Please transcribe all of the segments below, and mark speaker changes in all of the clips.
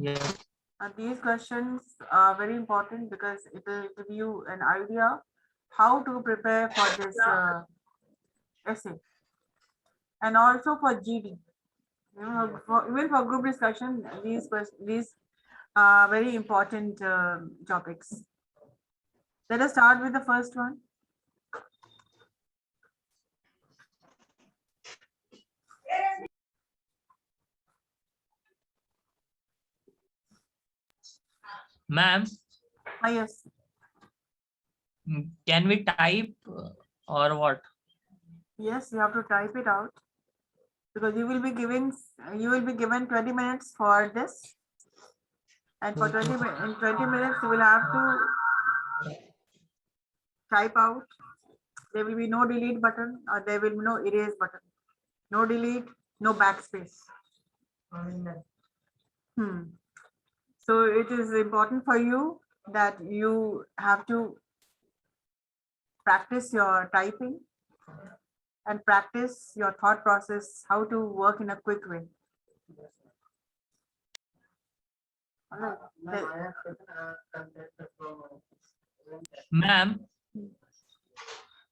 Speaker 1: Yes.
Speaker 2: These questions are very important because it will give you an idea how to prepare for this essay, and also for GD. Even for group discussion, these are very important topics. Let us start with the first one.
Speaker 1: Ma'am,
Speaker 2: Yes.
Speaker 1: can we type or what?
Speaker 2: Yes, you have to type it out because you will be given 20 minutes for this, and for 20 minutes you will have to type out. There will be no delete button, or there will be no erase button. No delete, no backspace. So it is important for you that you have to practice your typing and practice your thought process, how to work in a quick way.
Speaker 1: Ma'am,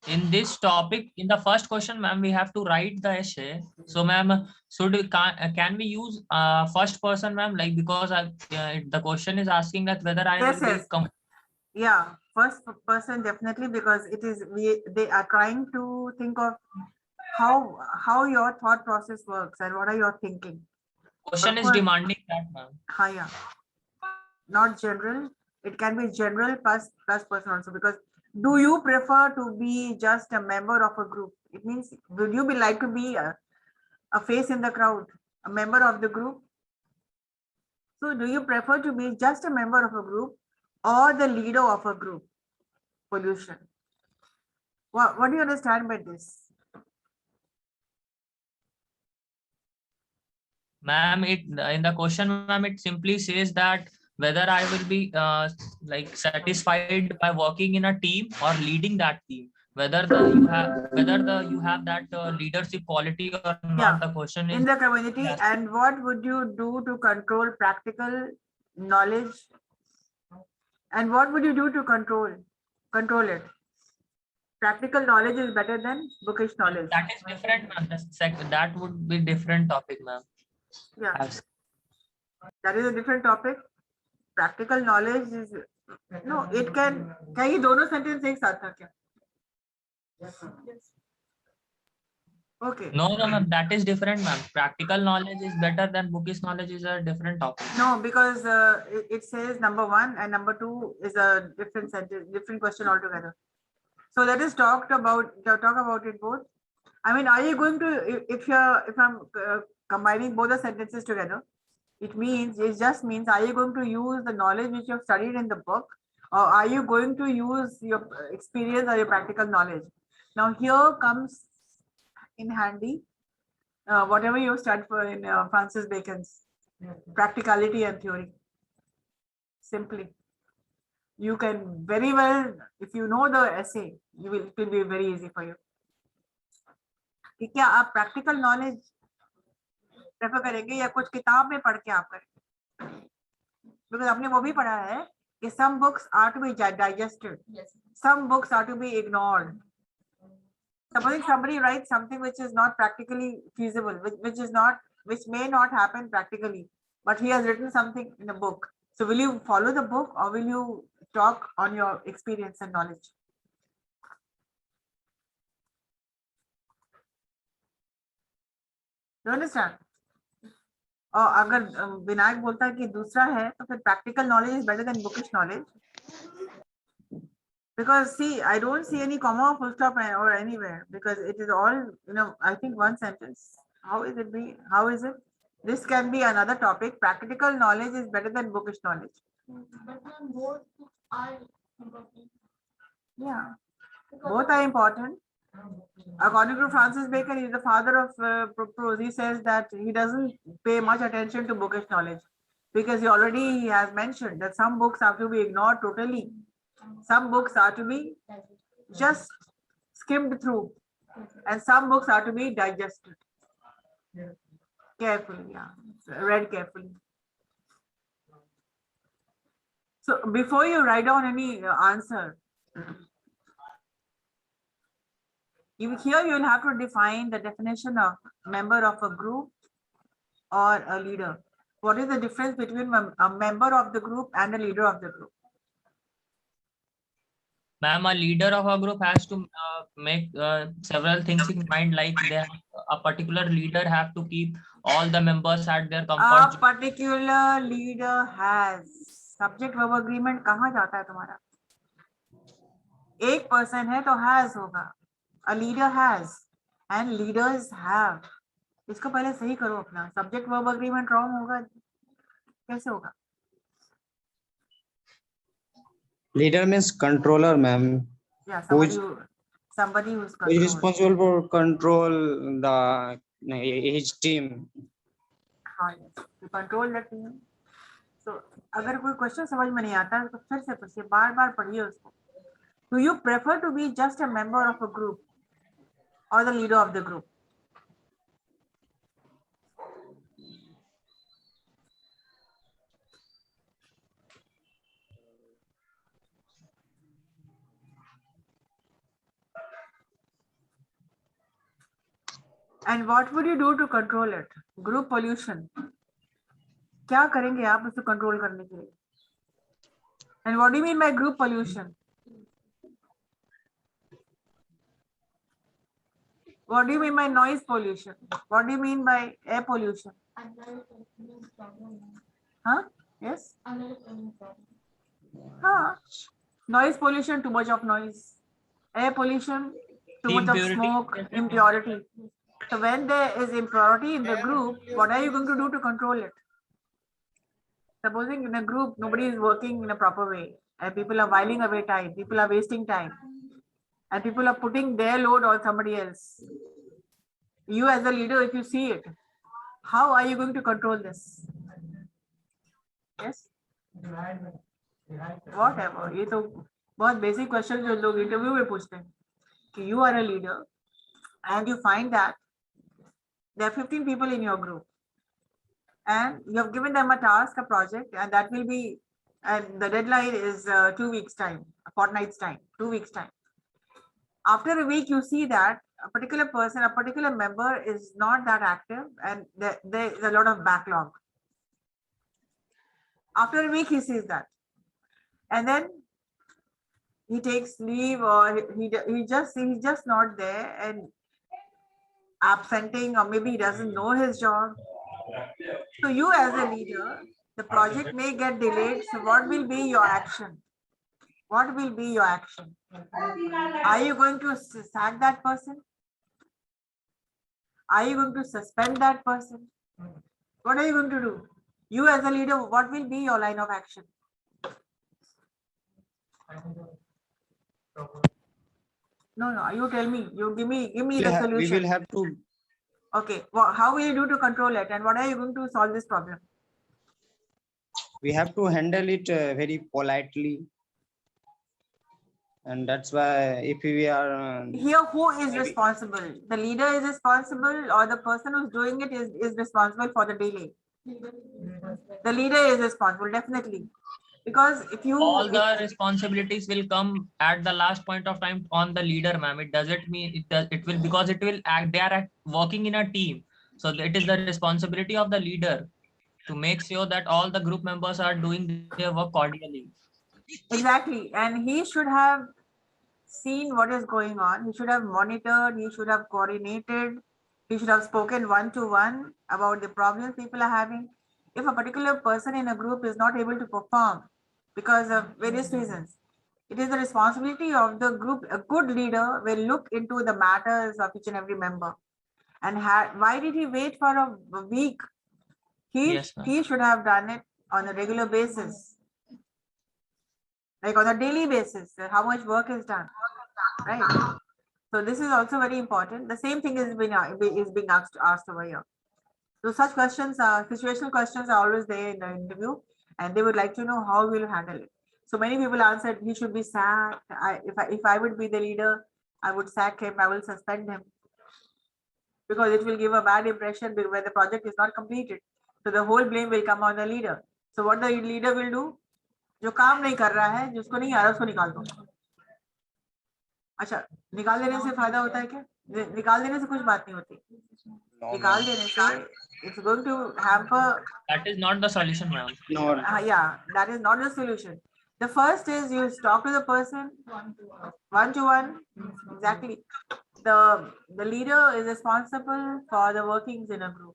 Speaker 1: in this topic, in the first question, ma'am, we have to write the essay. So, ma'am, can we use first person, ma'am? Like, because the question is asking that whether I
Speaker 2: Yes,
Speaker 1: will
Speaker 2: yes.
Speaker 1: be
Speaker 2: Yeah, first person definitely, because it is they are trying to think of how your thought process works and what are your thinking.
Speaker 1: question is demanding that, ma'am.
Speaker 2: Yeah, not general. It can be general plus person also, because do you prefer to be just a member of a group? It means, would you be like to be a face in the crowd, a member of the group? So do you prefer to be just a member of a group or the leader of a group? Pollution. What do you understand by this?
Speaker 1: Ma'am, it in the question, ma'am, it simply says that whether I will be like satisfied by working in a team or leading that team. Whether you have that leadership quality or not.
Speaker 2: Yeah,
Speaker 1: The question is
Speaker 2: in the community.
Speaker 1: yes.
Speaker 2: And what would you do to control practical knowledge? And what would you do to control it? Practical knowledge is better than bookish knowledge.
Speaker 1: That is different, ma'am. That would be different topic, ma'am.
Speaker 2: Yeah,
Speaker 1: Yes.
Speaker 2: that is a different topic. Practical knowledge is no. It can ये दोनों sentence एक साथ था क्या? Okay.
Speaker 1: No, ma'am, that is different, ma'am. Practical knowledge is better than bookish knowledge is a different topic.
Speaker 2: No, because it says number one and number two is a different sentence, different question altogether. So let us talk about it both. I mean, are you going to, if I'm combining both the sentences together, it just means, are you going to use the knowledge which you have studied in the book, or are you going to use your experience or your practical knowledge? Now here comes in handy whatever you studied for in Francis Bacon's practicality and theory. Simply, you can very well, if you know the essay, it will be very easy for you. कि क्या आप practical knowledge prefer करेंगे या कुछ किताब में पढ़ के आप करेंगे? बिकॉज आपने वो भी पढ़ा है कि some books are to be digested, some books are to be ignored. Supposing somebody writes something which is not practically feasible, which may not happen practically, but he has written something in a book. So will you follow the book or will you talk on your experience and knowledge? You understand? और अगर विनायक बोलता है कि दूसरा है तो फिर practical knowledge is better than bookish knowledge. Because see, I don't see any comma or full stop or anywhere, because it is all, I think one sentence. How is it? This can be another topic. Practical knowledge is better than bookish knowledge.
Speaker 3: But both are important.
Speaker 2: Yeah, both are important. According to Francis Bacon, he is the father of prose. He says that he doesn't pay much attention to bookish knowledge because he already has mentioned that some books have to be ignored totally. Some books are to be just skimmed through, and some books are to be digested carefully. Yeah, read carefully. So before you write down any answer, here you will have to define the definition of member of a group or a leader. What is the difference between a member of the group and a leader of the group?
Speaker 1: Ma'am, a leader of a group has to make several things in mind, like a particular leader have to keep all the members at their
Speaker 2: A
Speaker 1: comfort zone.
Speaker 2: particular leader has. Subject verb agreement कहाँ जाता है तुम्हारा? एक person है तो has होगा. A leader has and leaders have. इसको पहले सही करो अपना. Subject verb agreement wrong होगा. कैसे होगा?
Speaker 4: Leader means controller, ma'am.
Speaker 2: Yeah,
Speaker 4: Who's-
Speaker 2: somebody who's
Speaker 4: Who is
Speaker 2: controlled.
Speaker 4: responsible for control his team?
Speaker 2: हाँ, yes. To control the team. So अगर कोई क्वेश्चन समझ में नहीं आता तो फिर से पूछिए, बार बार पढ़िए उसको. Do you prefer to be just a member of a group or the leader of the group? And what would you do to control it? Group pollution. क्या करेंगे आप उसे कंट्रोल करने के लिए? And what do you mean by group pollution? What do you mean by noise pollution? What do you mean by air pollution? Huh? Yes? Huh? Noise pollution, too much of noise. Air pollution, too much of
Speaker 1: Impurity.
Speaker 2: smoke, impurity. So when there is impurity in the group, what are you going to do to control it? Supposing in a group, nobody is working in a proper way, and people are whiling away time, people are wasting time, and people are putting their load on somebody else. You as a leader, if you see it, how are you going to control this? Yes? Whatever. ये तो बहुत basic question जो लोग interview में पूछते हैं कि you are a leader and you find that there are 15 people in your group and you have given them a task, a project, and that will be, and the deadline is 2 weeks time, a fortnight's time, 2 weeks time. After a week, you see that a particular person, a particular member is not that active and there is a lot of backlog. After a week, he sees that. And then he takes leave or he's just not there and absenting, or maybe he doesn't know his job. So you as a leader, the project may get delayed. So what will be your action? What will be your action? Are you going to sack that person? Are you going to suspend that person? What are you going to do? You as a leader, what will be your line of action? No, you tell me. You give me the
Speaker 4: We
Speaker 2: solution.
Speaker 4: will have to.
Speaker 2: Okay, well, how will you do to control it, and what are you going to solve this problem?
Speaker 4: We have to handle it very politely, and that's why if we are
Speaker 2: Here, who is
Speaker 4: maybe-
Speaker 2: responsible? The leader is responsible, or the person who's doing it is responsible for the delay? The leader is responsible, definitely. Because if you
Speaker 1: All the responsibilities will come at the last point of time on the leader, ma'am. It doesn't mean it will, because it will act, they are working in a team. So it is the responsibility of the leader to make sure that all the group members are doing their work cordially.
Speaker 2: exactly, and he should have seen what is going on. He should have monitored, he should have coordinated, he should have spoken one-to-one about the problems people are having. If a particular person in a group is not able to perform because of various reasons, it is the responsibility of the group. A good leader will look into the matters of each and every member. And why did he wait for a week?
Speaker 1: Yes, ma'am.
Speaker 2: He should have done it on a regular basis, like on a daily basis, how much work is done, right? So this is also very important. The same thing is being asked over here. So such questions, situational questions are always there in the interview, and they would like to know how will you handle it. So many people answered he should be sacked. If I would be the leader, I would sack him. I will suspend him because it will give a bad impression when the project is not completed. So the whole blame will come on the leader. So what the leader will do? जो काम नहीं कर रहा है, जिसको नहीं आ रहा उसको निकाल दो। अच्छा, निकाल देने से फायदा होता है क्या? निकाल देने से कुछ बात नहीं होती,
Speaker 4: No,
Speaker 2: निकाल
Speaker 4: ma'am.
Speaker 2: देने से it's going to hamper.
Speaker 1: That is not the solution, ma'am.
Speaker 4: No,
Speaker 2: Yeah, that is not the solution. The first is you talk to the person one to one. Exactly. The leader is responsible for the workings in a group.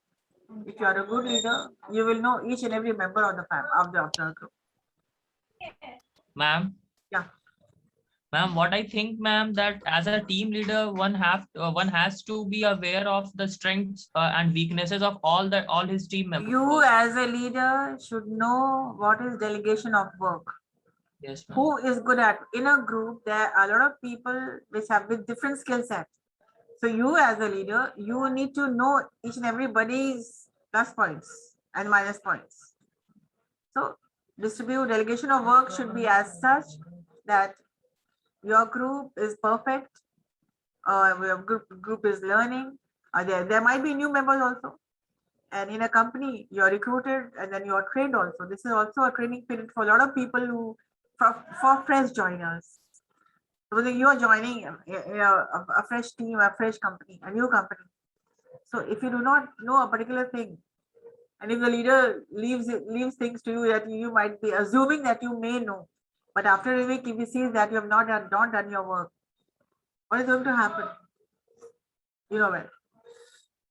Speaker 2: If you are a good leader, you will know each and every member of the group.
Speaker 1: Ma'am,
Speaker 2: Yeah.
Speaker 1: ma'am, what I think, ma'am, that as a team leader, one has to be aware of the strengths and weaknesses of all his team members.
Speaker 2: You as a leader should know what is delegation of work.
Speaker 1: Yes, ma'am.
Speaker 2: Who is good at, in a group there are a lot of people which have with different skill sets. So you as a leader, you need to know each and everybody's plus points and minus points. So distribute delegation of work should be as such that your group is perfect, your group is learning. There might be new members also. And in a company, you're recruited and then you're trained also. This is also a training period for a lot of people who, for fresh joiners. So you are joining a fresh team, a fresh company, a new company. So if you do not know a particular thing, and if the leader leaves things to you that you might be assuming that you may know, but after a week, if he sees that you have not done your work, what is going to happen? You know well.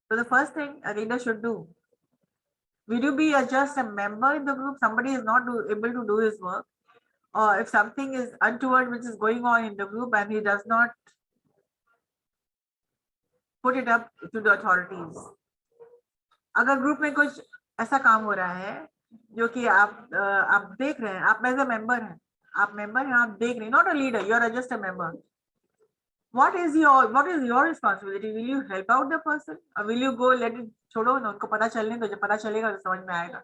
Speaker 2: So the first thing a leader should do, will you be just a member in the group? Somebody is not able to do his work, or if something is untoward which is going on in the group and he does not put it up to the authorities. अगर group में कुछ ऐसा काम हो रहा है जो कि आप देख रहे हैं, आप एज अ मेंबर हैं, आप मेंबर हैं, आप देख रहे हैं, not a leader, you are just a member. What is your responsibility? Will you help out the person or will you go let it छोड़ो ना, उनको पता चलने दो, जब पता चलेगा तो समझ में आएगा.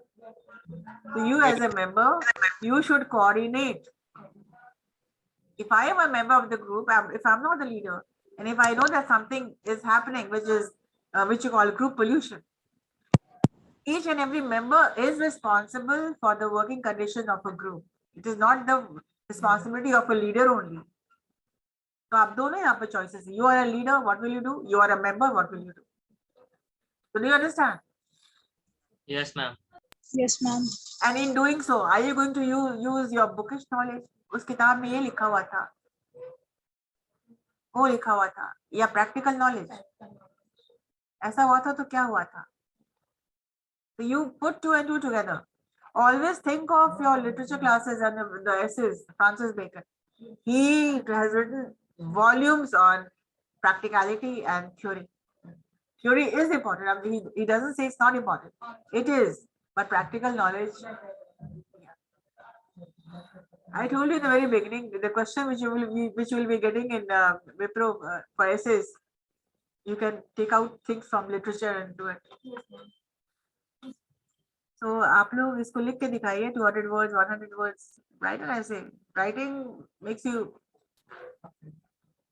Speaker 2: So you as a member, you should coordinate. If I am a member of the group, if I'm not the leader, and if I know that something is happening, which is which you call group pollution, each and every member is responsible for the working condition of a group. It is not the responsibility of a leader only. So आप दोनों यहाँ पे choices. You are a leader, what will you do? You are a member, what will you do? So do you understand?
Speaker 1: Yes, ma'am.
Speaker 5: Yes, ma'am.
Speaker 2: And in doing so, are you going to use your bookish knowledge? उस किताब में ये लिखा हुआ था, वो लिखा हुआ था, या practical knowledge? ऐसा हुआ था तो क्या हुआ था? So you put two and two together. Always think of your literature classes and the essays, Francis Bacon. He has written volumes on practicality and theory. Theory is important. I mean, he doesn't say it's not important. It is, but practical knowledge. I told you in the very beginning, the question which you will be getting in Wipro for essays, you can take out things from literature and do it. So आप लोग इसको लिख के दिखाइए, 200 words, 100 words. Write an essay. Writing makes you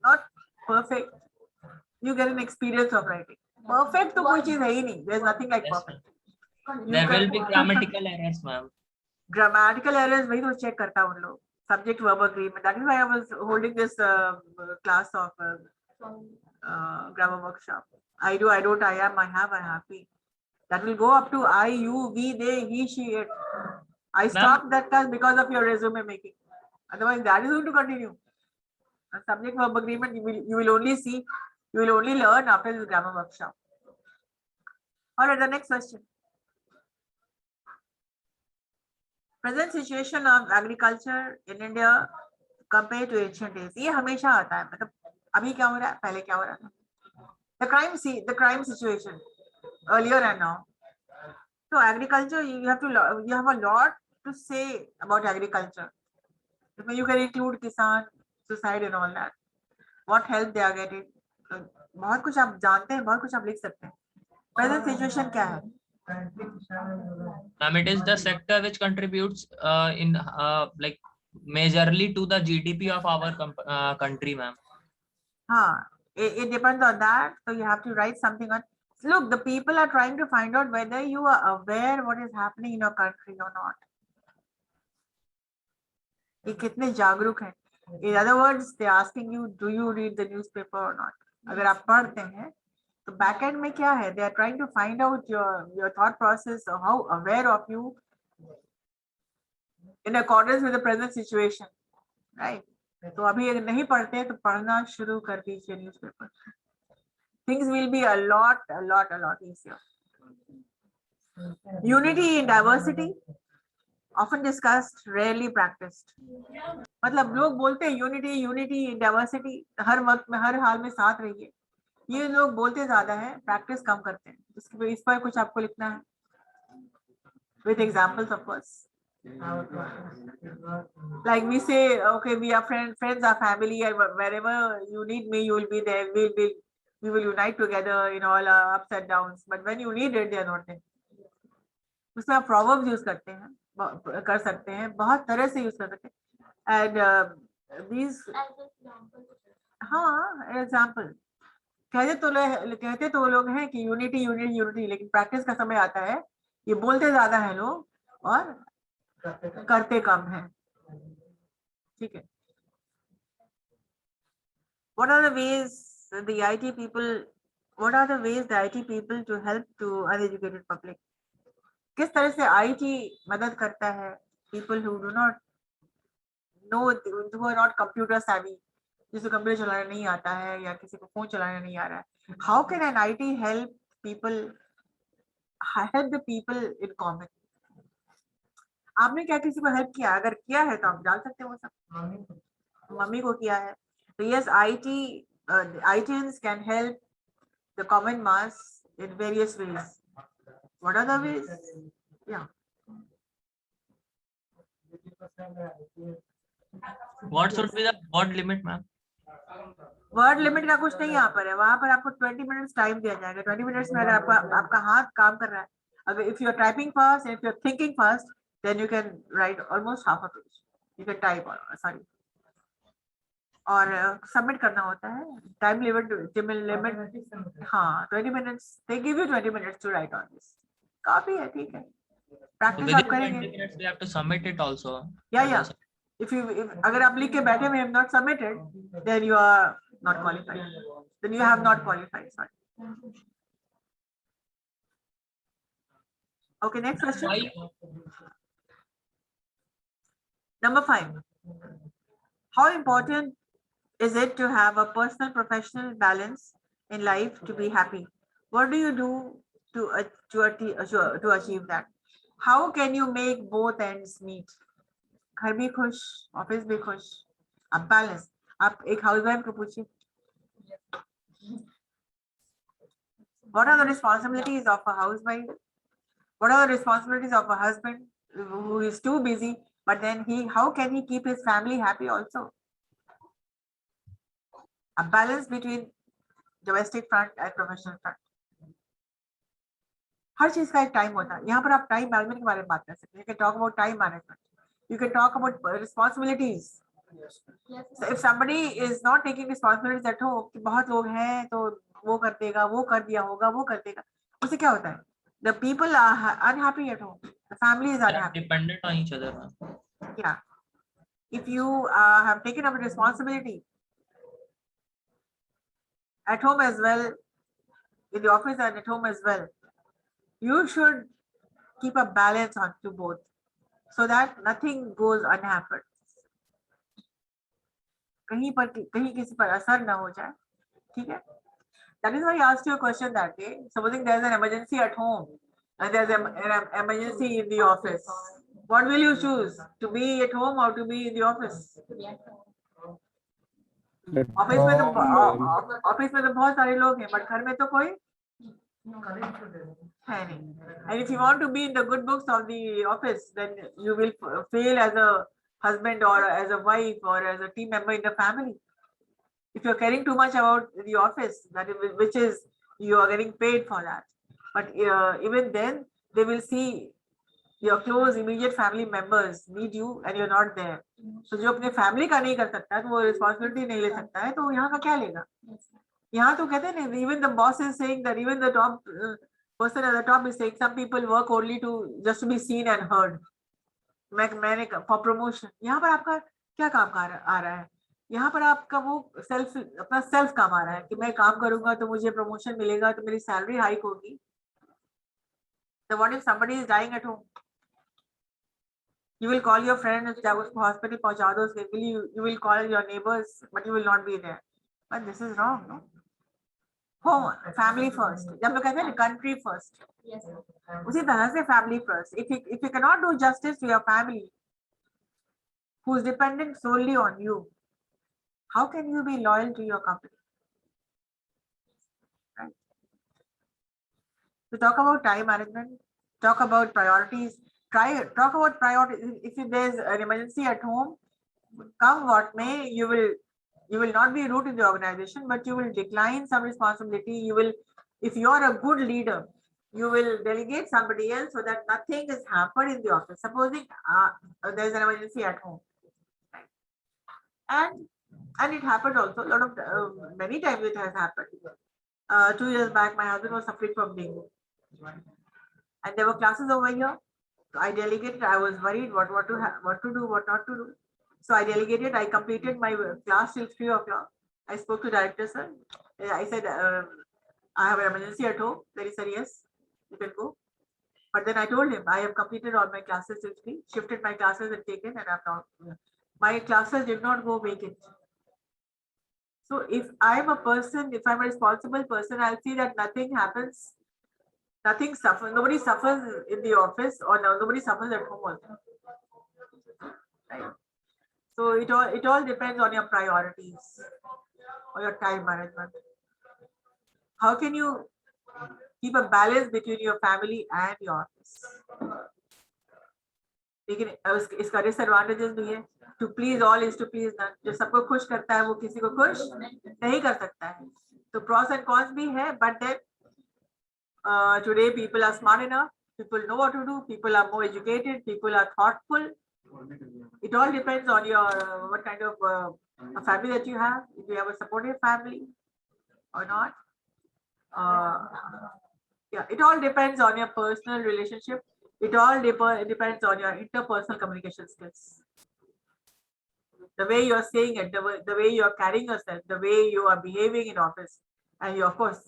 Speaker 2: not perfect. You get an experience of writing. Perfect तो कोई चीज है ही नहीं. There's nothing like
Speaker 1: Yes,
Speaker 2: perfect.
Speaker 1: There will be grammatical errors, ma'am.
Speaker 2: Grammatical errors वही तो check करता उन लोग. Subject verb agreement. That is why I was holding this class of grammar workshop. I do, I don't, I am, I have, I happy. That will go up to I, you, we, they, he, she, it. I stopped that class because of your resume making. Otherwise, that is going to continue. A subject verb agreement you will only see, you will only learn after this grammar workshop. All right, the next question. Present situation of agriculture in India compared to ancient days. ये हमेशा आता है, मतलब अभी क्या हो रहा है, पहले क्या हो रहा था. The crime situation earlier and now. So agriculture, you have a lot to say about agriculture. You can include kisan, suicide and all that. What help they are getting. बहुत कुछ आप जानते हैं, बहुत कुछ आप लिख सकते हैं. Present situation क्या है?
Speaker 1: Ma'am, it is the sector which contributes in like majorly to the GDP of our country, ma'am.
Speaker 2: It depends on that. So you have to write something on. Look, the people are trying to find out whether you are aware what is happening in your country or not. ये कितने जागरूक हैं. In other words, they asking you, do you read the newspaper or not? अगर आप पढ़ते हैं तो back and में क्या है? They are trying to find out your thought process, or how aware of you in accordance with the present situation, right? तो अभी अगर नहीं पढ़ते तो पढ़ना शुरू कर दीजिए newspaper. Things will be a lot easier. Unity in diversity, often discussed, rarely practiced. मतलब लोग बोलते हैं यूनिटी इन डाइवर्सिटी, हर वक्त में हर हाल में साथ रहिए. ये लोग बोलते ज्यादा है, प्रैक्टिस कम करते हैं. इस पर कुछ आपको लिखना है with examples of course. Like we say, okay, we are friends are family, and wherever you need me, you will be there. We will unite together in all our ups and downs. But when you need it, they are not there. उसमें आप proverbs use करते हैं, कर सकते हैं, बहुत तरह से यूज कर सकते हैं. And these, हाँ, example. कहते तो वो लोग हैं कि यूनिटी, लेकिन प्रैक्टिस का समय आता है, ये बोलते ज्यादा है लोग और करते कम है. ठीक है. What are the ways the IT people to help to uneducated public? किस तरह से IT मदद करता है people who do not know, who are not computer savvy, जिसे कंप्यूटर चलाना नहीं आता है या किसी को फोन चलाना नहीं आ रहा है. How can an IT help the people in common? आपने क्या किसी को हेल्प किया? अगर किया है तो आप डाल सकते हो वो सब. मम्मी को किया है. So yes, ITians can help the common mass in various ways. What are the ways? Yeah.
Speaker 1: What should be the word limit, ma'am?
Speaker 2: Word limit का कुछ नहीं यहाँ पर है. वहां पर आपको 20 मिनट्स टाइम दिया जाएगा. 20 मिनट्स में अगर आपका हाथ काम कर रहा है, अगर if you are typing fast and if you are thinking fast, then you can write almost half a page. You can type, sorry. और सबमिट करना होता है. टाइम लिमिट, हाँ, 20 minutes. They give you 20 minutes to write on this. काफी है, ठीक है.
Speaker 1: So
Speaker 2: practice
Speaker 1: within
Speaker 2: आप
Speaker 1: 20
Speaker 2: करेंगे.
Speaker 1: minutes we have to submit it also.
Speaker 2: Yeah. If अगर आप लिख के बैठे हुए have not submitted, then you are not qualified. Then you have not qualified. Sorry. Okay, next question.
Speaker 1: Why?
Speaker 2: Number 5. How important is it to have a personal professional balance in life to be happy? What do you do to achieve that? How can you make both ends meet? घर भी खुश, office भी खुश. अब balance. आप एक housewife को पूछिए. What are the responsibilities of a housewife? What are the responsibilities of a husband who is too busy, but then how can he keep his family happy also? A balance between domestic front and professional front. हर चीज का एक time होता है. यहाँ पर आप time management के बारे में बात कर सकते हैं. You can talk about time management. You can talk about responsibilities. So if somebody is not taking responsibilities at home, कि बहुत लोग हैं तो वो कर देगा, वो कर दिया होगा, वो कर देगा, उससे क्या होता है? The people are unhappy at home. The family is
Speaker 1: They are
Speaker 2: unhappy.
Speaker 1: dependent on each other, ma'am.
Speaker 2: Yeah. If you have taken up a responsibility at home as well, in the office and at home as well, you should keep a balance on to both, so that nothing goes unhampered. कहीं किसी पर असर ना हो जाए. ठीक है. That is why I asked you a question that day. Supposing there is an emergency at home and there is an emergency in the office, what will you choose? To be at home or to be in the office? Office में तो बहुत सारे लोग हैं, but घर में तो कोई है नहीं. And if you want to be in the good books of the office, then you will fail as a husband or as a wife or as a team member in the family. If you're caring too much about the office, which is you are getting paid for that, but even then they will see your close immediate family members need you and you're not there. So जो अपने family का नहीं कर सकता है तो वो responsibility नहीं ले सकता है, तो यहाँ का क्या लेगा? यहाँ तो कहते हैं, even the boss is saying that, even the top person at the top is saying some people work only to just to be seen and heard. मैंने for promotion. यहाँ पर आपका क्या काम आ रहा है? यहाँ पर आपका वो अपना सेल्फ काम आ रहा है कि मैं काम करूंगा तो मुझे प्रमोशन मिलेगा, तो मेरी सैलरी हाइक होगी. So what if somebody is dying at home? You will call your friend and उसको hospital पहुंचा दो. You will call your neighbors, but you will not be there. But this is wrong, no? Home, family first. जब लोग कहते हैं country first.
Speaker 3: Yes, sir.
Speaker 2: उसी तरह से family first. If you cannot do justice to your family, who is dependent solely on you, how can you be loyal to your company? Right? So talk about time management. Talk about priorities. Talk about priorities. If there's an emergency at home, come what may, you will not be rude in the organization, but you will decline some responsibility. You will, if you are a good leader, you will delegate somebody else so that nothing is hampered in the office. Supposing there's an emergency at home, and it happened also. A lot of many times it has happened. 2 years back, my husband was suffering from dengue, and there were classes over here. So I delegated. I was worried what to do, what not to do. So I delegated. I completed my class till 3 o'clock. I spoke to director sir. I said, I have an emergency at home. Then he said, yes, you can go. But then I told him, I have completed all my classes till 3, shifted my classes and taken, and I'm not. My classes did not go vacant. So if I'm a person, if I'm a responsible person, I'll see that nothing happens. Nothing suffers. Nobody suffers in the office, or nobody suffers at home also. Right? So it all depends on your priorities or your time management. How can you keep a balance between your family and your office? लेकिन इसका disadvantages भी है. To please all is to please none. जो सबको खुश करता है वो किसी को खुश नहीं कर सकता है. तो pros and cons भी है, but then today people are smart enough, people know what to do, people are more educated, people are thoughtful. It all depends on your what kind of a family that you have, if you have a supportive family or not. Yeah, it all depends on your personal relationship. It all depends on your interpersonal communication skills. The way you are saying it, the way you are carrying yourself, the way you are behaving in office, and you, of course,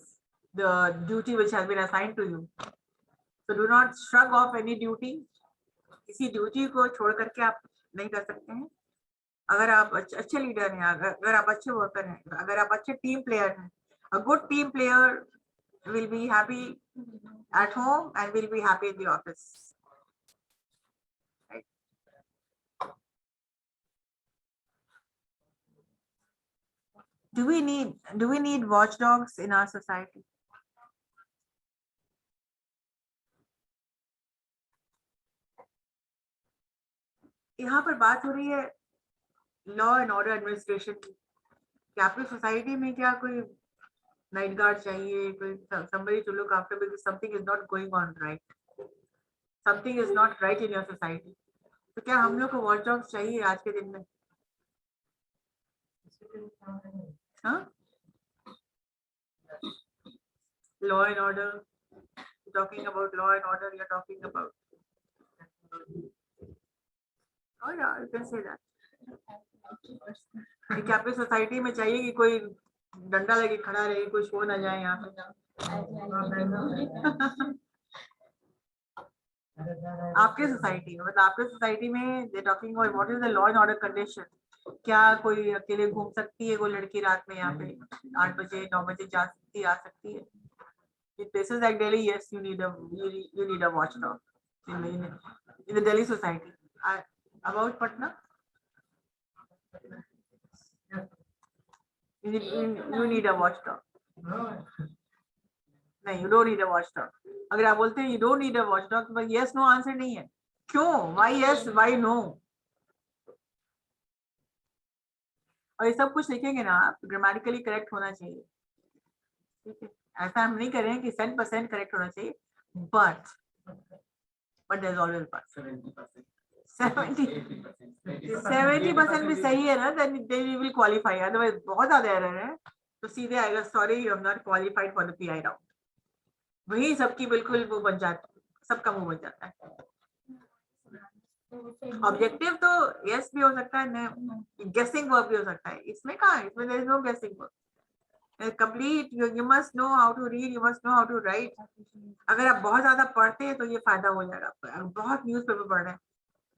Speaker 2: the duty which has been assigned to you. So do not shrug off any duty. किसी duty को छोड़ करके आप नहीं कर सकते हैं. अगर आप अच्छे लीडर हैं, अगर आप अच्छे वर्कर हैं, अगर आप अच्छे टीम प्लेयर हैं, a good team player will be happy at home and will be happy in the office. Right? Do we need watchdogs in our society? यहाँ पर बात हो रही है लॉ एंड ऑर्डर एडमिनिस्ट्रेशन की. क्या आपकी सोसाइटी में क्या कोई नाइट गार्ड चाहिए, कोई somebody to look after because something is not going on right, something is not right in your society. तो क्या हम लोग को वॉचडॉग्स चाहिए आज के दिन में? हाँ, law and order, talking about law and order, you're talking about, oh yeah, you can say that. क्या आपकी सोसाइटी में चाहिए कि कोई डंडा लेके खड़ा रहे, कोई सो ना जाए यहाँ पे? आपके सोसाइटी में, मतलब आपके सोसाइटी में they talking about what is the law and order condition. क्या कोई अकेले घूम सकती है कोई लड़की रात में यहाँ पे 8 बजे 9 बजे जा सकती आ सकती है? In places like Delhi, yes, you need a watchdog in the Delhi society. About Patna, you need a watchdog. नहीं, you don't need a watchdog. अगर आप बोलते हैं you don't need a watchdog, तो yes no आंसर नहीं है. क्यों? Why yes, why no? और ये सब कुछ लिखेंगे ना आप, ग्रामेटिकली करेक्ट होना चाहिए. ठीक है, ऐसा हम नहीं कर रहे हैं कि 100% करेक्ट होना चाहिए, but there's always but. 70% भी सही है ना, then you will qualify. Otherwise बहुत ज्यादा एरर है तो सीधे आएगा sorry you have not qualified for the PI round. वही सबकी बिल्कुल वो बन जाता है, सबका मुंह बन जाता है. ऑब्जेक्टिव तो यस भी हो सकता है, गेसिंग वर्ब भी हो सकता है, इसमें कहाँ है, इसमें देयर इज नो गेसिंग verb. Complete you must know how to read, you must know how to write. अगर आप बहुत ज्यादा पढ़ते हैं तो ये फायदा हो जाएगा आपको। आप बहुत न्यूज़पेपर पढ़ रहे हैं,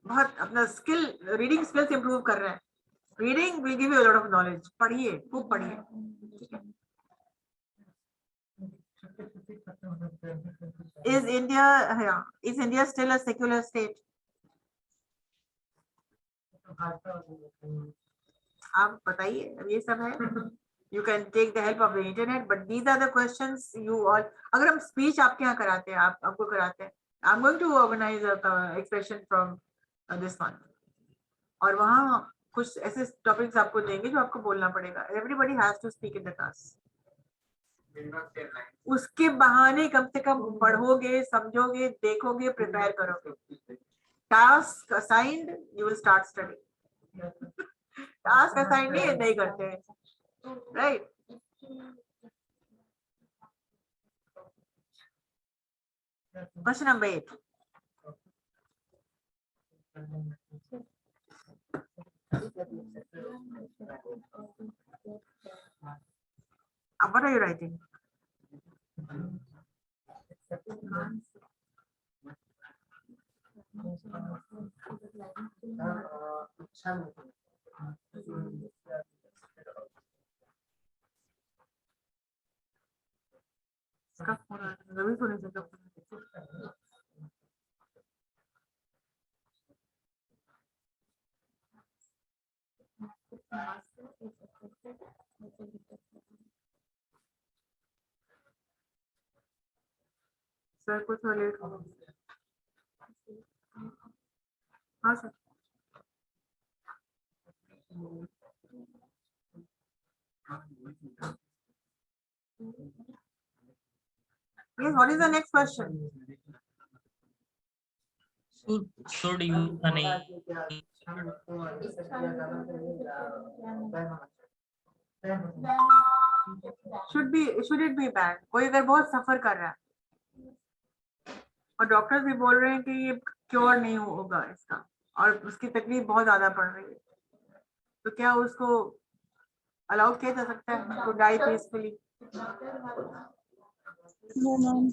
Speaker 2: बहुत अपना स्किल रीडिंग स्किल्स इंप्रूव कर रहे हैं, reading will give you a lot of knowledge. पढ़िए, खूब पढ़िए, ठीक है। Is India, yeah, is India still a secular state? आप बताइए, अब ये सब है। You can take the help of the internet, but these are the questions you all. अगर हम speech आपके यहाँ कराते हैं, आपको कराते हैं, I'm going to organize a expression from this one. और वहाँ कुछ ऐसे टॉपिक्स आपको देंगे जो आपको बोलना पड़ेगा। Everybody has to speak in the class. उसके बहाने कम से कम पढ़ोगे, समझोगे, देखोगे, प्रिपेयर करोगे। Task assigned, you will start study. Task assigned नहीं करते हैं, right? Question number 8. What are you writing? Ravi सोने से सर कुछ लेट हो। हाँ sir. Yes, what is the next question?
Speaker 1: Should you
Speaker 2: should it be banned? कोई अगर बहुत सफर कर रहा है और डॉक्टर्स भी बोल रहे हैं कि ये क्योर नहीं होगा इसका, और उसकी तकलीफ बहुत ज्यादा पड़ रही है, तो क्या उसको अलाउ किया जा सकता है to die peacefully?
Speaker 3: No, ma'am.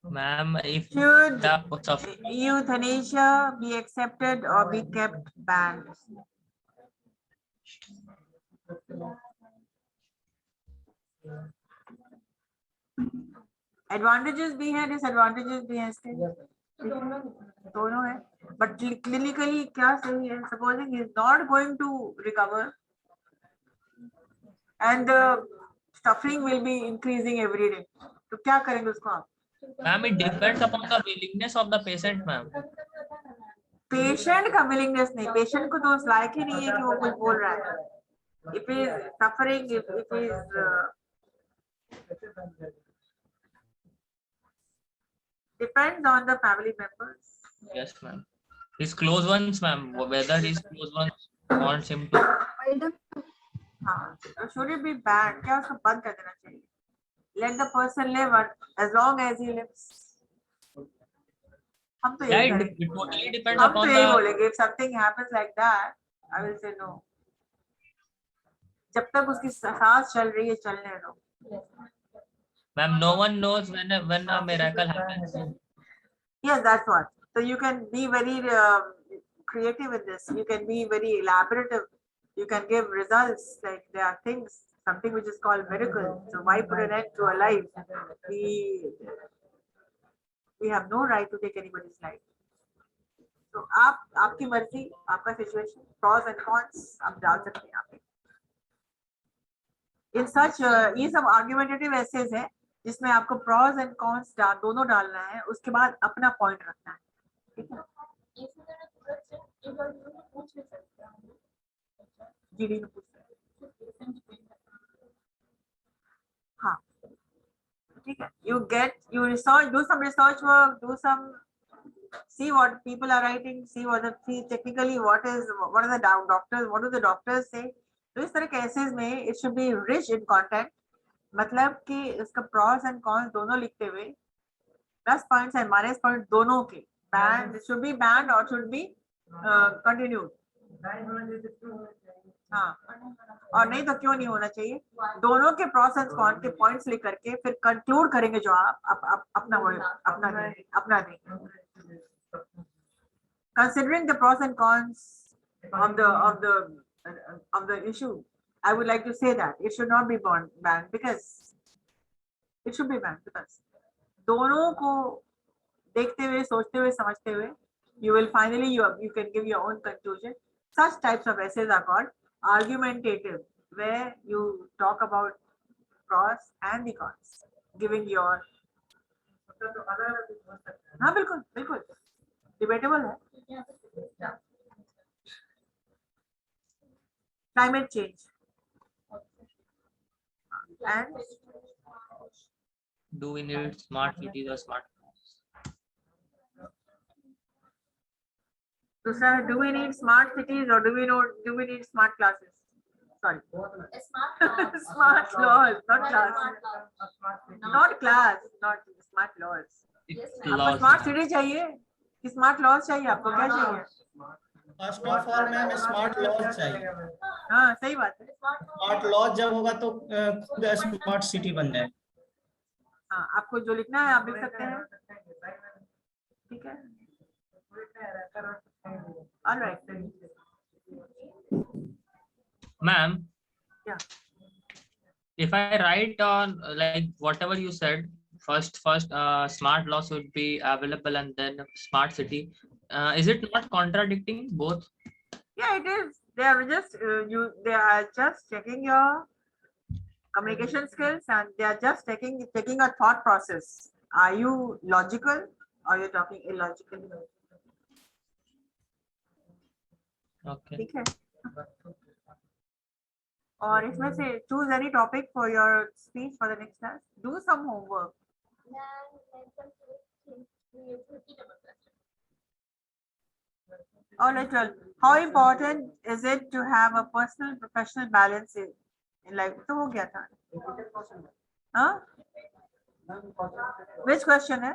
Speaker 1: ma'am, if
Speaker 2: Should
Speaker 1: the
Speaker 2: euthanasia be accepted or be kept banned? Advantages भी हैं, डिसएडवांटेजेस भी हैं इसके, दोनों है, बट क्लिनिकली क्या सही है? Supposing he is not going to recover and suffering will be increasing every day, तो क्या करेंगे उसको आप?
Speaker 1: ma'am, it depends upon the willingness of the patient, ma'am.
Speaker 2: Patient का विलिंगनेस नहीं, पेशेंट को तो उस लायक ही नहीं है कि वो कुछ बोल रहा है। If is suffering, if is depends on the family members.
Speaker 1: Yes, ma'am. His close ones, ma'am. Whether his close ones wants him to.
Speaker 2: हाँ, so should it be banned? क्या उसको बंद कर देना चाहिए? Let the person live as long as he lives. हम तो
Speaker 1: Yeah,
Speaker 2: यही
Speaker 1: it
Speaker 2: करेंगे।
Speaker 1: totally depends
Speaker 2: हम तो
Speaker 1: upon
Speaker 2: यही
Speaker 1: the.
Speaker 2: बोलेंगे, if something happens like that, I will say no. जब तक उसकी सांस चल रही है, चलने दो।
Speaker 1: Ma'am, no one knows when a miracle happens.
Speaker 2: Yes, that's what. So you can be very creative in this. You can be very elaborative. You can give results, like there are things, something which is called miracle. So why put an end to a life? We have no right to take anybody's life. So आपकी मर्जी, आपका situation, pros and cons आप डाल सकते हैं यहाँ पे। In such ये सब argumentative essays है जिसमें आपको pros and cons दोनों डालना है, उसके बाद अपना point रखना है, ठीक है? जीडी में पूछ रहे हैं। हाँ, ठीक है। You research, do some research work, see what people are writing, see technically what are the doctors, what do the doctors say. तो इस तरह के essays में it should be rich in content, मतलब कि इसका pros and cons दोनों लिखते हुए plus points and minus point दोनों के बैंड शुड बी बैंड और शुड बी कंटिन्यूड। हाँ, और नहीं तो क्यों नहीं होना चाहिए? दोनों के प्रॉस एंड कॉन के पॉइंट्स लेकर के फिर कंक्लूड करेंगे जो आप अपना word, अपना देंगे। Considering the pros and cons of the issue, I would like to say that it should not be banned because it should be banned because दोनों को देखते हुए, सोचते हुए, समझते हुए, you will finally you can give your own conclusion. Such types of essays are called argumentative, where you talk about pros and the cons, giving your हाँ बिल्कुल बिल्कुल debatable है. Climate change and
Speaker 1: Do we need smart cities or smart towns?
Speaker 2: दूसरा है, do we need smart cities or do we need smart classes? Sorry, smart laws, not class, not class, not smart laws.
Speaker 1: It's
Speaker 2: आपको
Speaker 1: laws.
Speaker 2: Smart city चाहिए कि smart laws चाहिए? आपको क्या चाहिए?
Speaker 5: First of all ma'am smart laws चाहिए।
Speaker 2: हाँ सही बात है।
Speaker 5: स्मार्ट लॉज जब होगा तो खुद स्मार्ट सिटी बन जाए।
Speaker 2: हाँ, आपको जो लिखना है आप लिख सकते हैं, ठीक है? Alright
Speaker 1: Ma'am,
Speaker 2: Yeah.
Speaker 1: if I write on like whatever you said, first smart law should be available and then smart city. Is it not contradicting both?
Speaker 2: Yeah, it is. They are just they are just checking your communication skills and they are just checking a thought process. Are you logical or you're talking illogical?
Speaker 1: Okay.
Speaker 2: ठीक है। और इसमें से choose any topic for your speech for the next class. Do some homework. All right, well, how important is it to have a personal professional balance in life? तो हो गया था। हाँ? Which question है?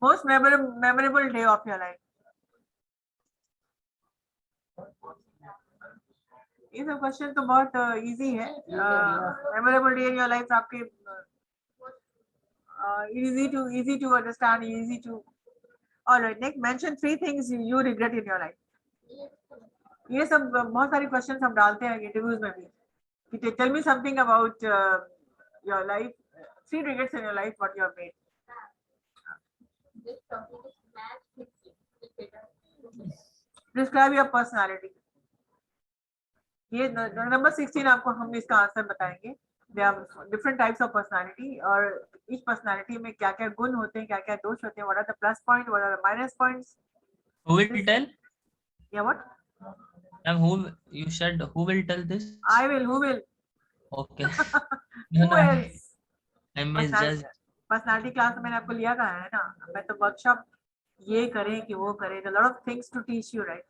Speaker 2: Most memorable day of your life. ये सब question तो बहुत इजी है। Memorable day in your life आपके easy to understand, easy to. All right, next mention 3 things you regret in your life. ये सब बहुत सारे क्वेश्चंस हम डालते हैं इंटरव्यूज में भी कि tell me something about your life, 3 regrets in your life what you have made. Describe your personality. ये नंबर 16 आपको हम इसका आंसर बताएंगे। There are different types of personality और each personality में क्या क्या गुण होते हैं, क्या क्या दोष होते हैं, what are the plus point, what are the minus points.
Speaker 1: Who will tell?
Speaker 2: Yeah, what?
Speaker 1: And who you said who will tell this?
Speaker 2: I will. Who will?
Speaker 1: Okay.
Speaker 2: Who else?
Speaker 1: I misjudged.
Speaker 2: Personality class में मैंने आपको लिया कहा है ना, मैं तो workshop ये करें कि वो करें, a lot of things to teach you, right?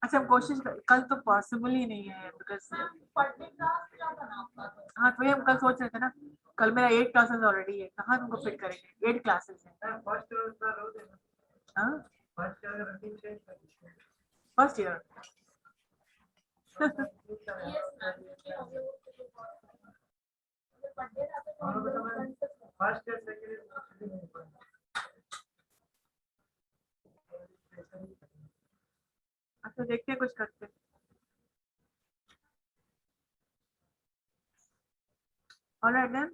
Speaker 2: अच्छा हम कोशिश कल तो पॉसिबल ही नहीं है बिकॉज हाँ तो हम कल सोच रहे थे ना, कल मेरा 8 क्लासेस ऑलरेडी है, कहाँ तुमको फिट करेंगे? 8 क्लासेस है। फर्स्ट ईयर अच्छा देखते हैं कुछ करते हैं। All right then.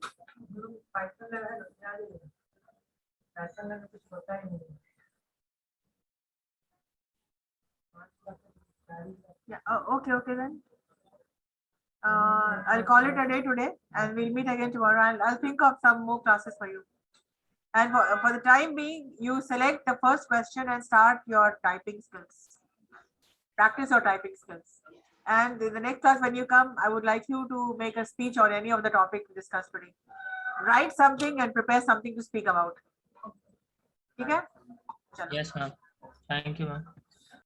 Speaker 2: Yeah. Okay then. I'll call it a day today, and we'll meet again tomorrow. I'll think of some more classes for you. And for the time being, you select the first question and start your typing skills. Practice your typing skills. And in the next class, when you come, I would like you to make a speech on any of the topic discussed today. Write something and prepare something to speak about. Okay?
Speaker 1: Yes, ma'am. Thank you, ma'am.